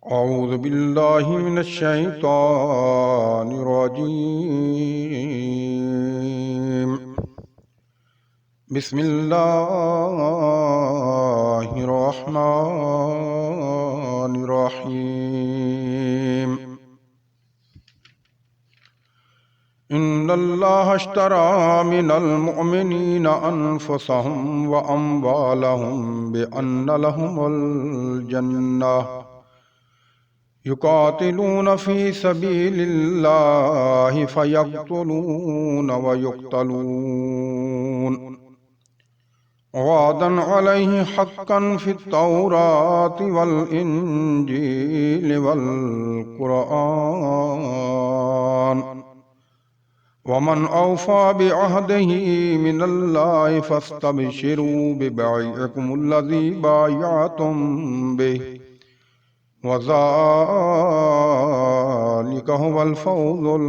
औज़ु बिल्लाहि मिनश शैतानिर रजीम। बिस्मिल्लाहिर रहमानिर रहीम। इन्नल्लाह अश्तरा मिनल मुअमिनीना अनफुसहुम व अम्वालहुम बिअन्ना लहुमुल जन्नह युकातिलून फी सबीलिल्लाहि फयक़्तुलून व युक़्तलून वअदन अलैहि हक़्क़न फित्तौराति वल इंजीलि वल क़ुरआन वमन औफ़ा बिअहदिही मिनल्लाहि फस्तबशिरू बिबैइकुमुल्लज़ी बायअतुम बिहि वज़ालिका हुवल फ़ौज़ुल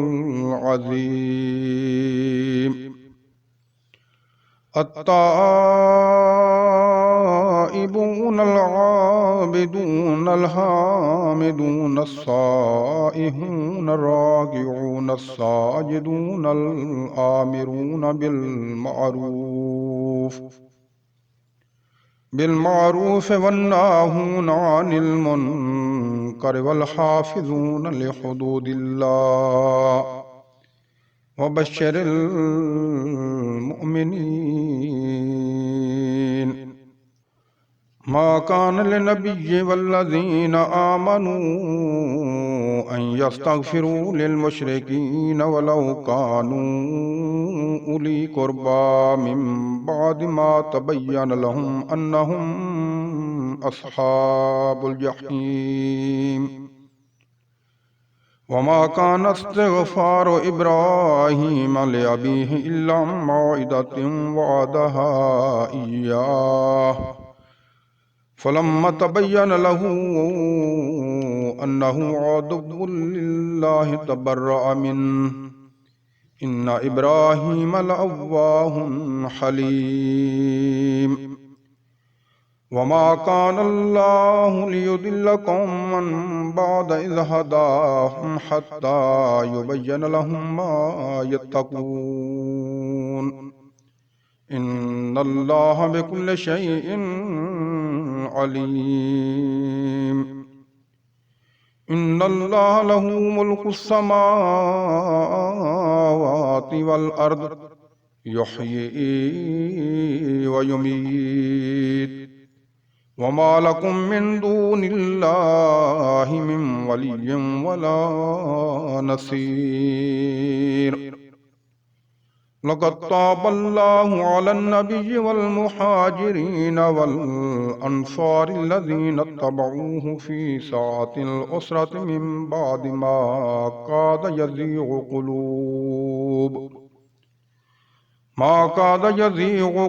अज़ीम। अत्ताइबूनल आबिदूनल हामिदूनस साइहूनर राकिऊनस साजिदूनल आमिरून बिलमारूफ वन्नाहूना अनिल मुनकर वल हाफिज़ून लिहुदूदिल्लाह वबश्शिरिल मुमिनीन। मा कान लिन्नबिय्यि वल्लज़ीना आमनू अन यस्तगफिरू लिलमुश्रिकीन वलौ कानू उली कुर्बा मिन बादि मा तबय्यन लहुम अन्नहुम अस्हाबुल जहीम। वमा कान इस्तिग़फ़ारु इब्राहीम लिअबीहि इल्ला अन मौइदतिन वअदहा इय्याह फलम्मा तबय्यन लहू अन्नहु अदुव्वुन लिल्लाहि तबर्रअ मिन्हु इन्ना इब्राहीम लअव्वाहुन हलीम। वमा कान अल्लाहु लियुदिल्ल कौमन बअद इज़ हदाहुम हत्ता युबय्यन लहुम मा यत्तकून इन्नल्लाहा बिकुल्लि शैइन अलीम। इन्नल्लाहा लहू मुल्कुस समावाति वल अर्द युह्यी व युमीत वमा लकुम मिन दूनिल्लाहि मिन वलिय्यिन वला नसीर। लक़द ताबल्लाहु अलन नबिय्यि वल मुहाजिरीन वल अंसारि लज़ीना तबऊहु फी सातिल उसरति मिन बादि मा काद यज़ीग़ु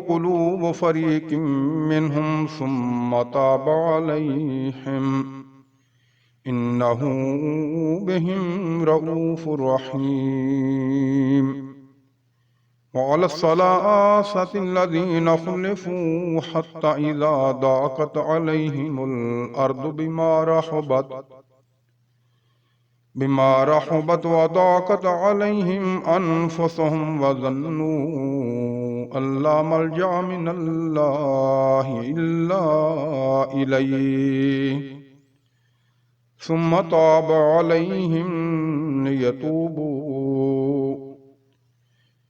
क़ुलूबु फ़रीक़िम मिनहुम सुम्मा ताब अलैहिम इन्नहु बिहिम रऊफ़ुर रहीम। वअलस्सलासति लज़ीना ख़ुलिफ़ू हत्ता इज़ा ज़ाक़त अलैहिमुल अर्दु बिमा रहबत वज़ाक़त अलैहिम अनफ़ुसुहुम वज़न्नू अल्ला मल्जा मिनल्लाहि इल्ला इलैहि सुम्मा ताब अलैहिम लियतूबू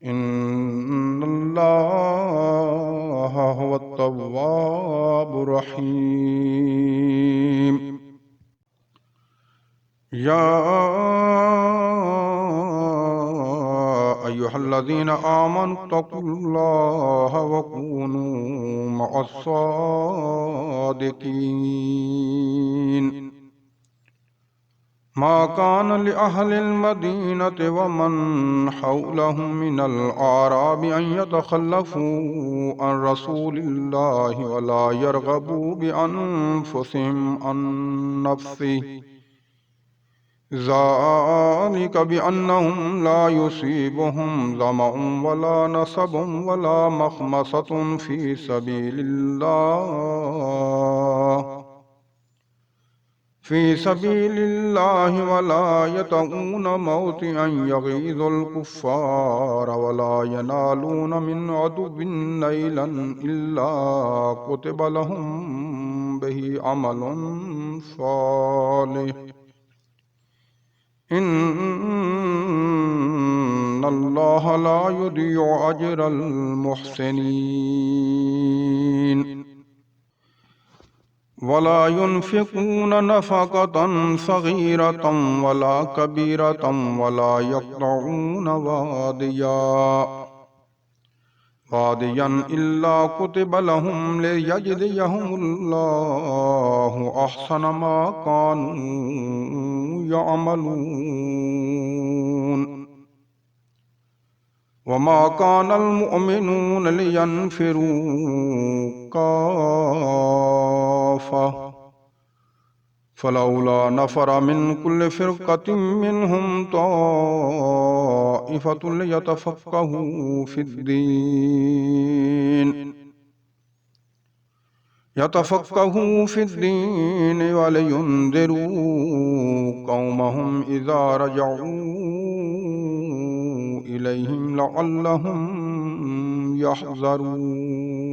इन्नल्लाहा हुवत तव्वाबुर रहीम। या अय्युहल्लज़ीना आमनुत्तक़ुल्लाहा वकूनू मअस्सादिक़ीन। मा कान लिअहलिल मदीनति वमन हौलहुम मिनल आराबि अन यतखल्लफू अन रसूलिल्लाहि वला यरगबू बिअन्फुसिहिम अन नफ्सिहि ज़ालिका बिअन्नहुम ला युसीबुहुम ज़मअun वला नसबुन वला मखमसतुन फी सबीलिल्लाह في سبيل الله ولا يطؤون موطئا يغيظ الكفار ولا ينالون من عدو نيلا إلا كتب لهم به عمل صالح إن الله لا يضيع أجر المحسنين ولا ينفقون نفقة صغيرة ولا كبيرة ولا يقطعون واديا إلا كتب لهم ليجزيهم الله أحسن ما كانوا يعملون وما كان المؤمنون لينفروا كافة فلولا نفر من كل فرقة منهم طائفة ليتفقهوا في الدين ولينذروا قومهم إذا رجعوا إليهم لعلهم يحذرون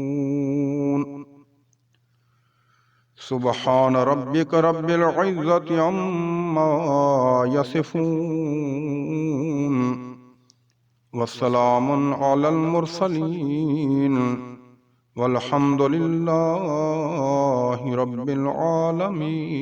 سبحان ربك رب العزة عما يصفون والسلام على المرسلين والحمد لله رب العالمين.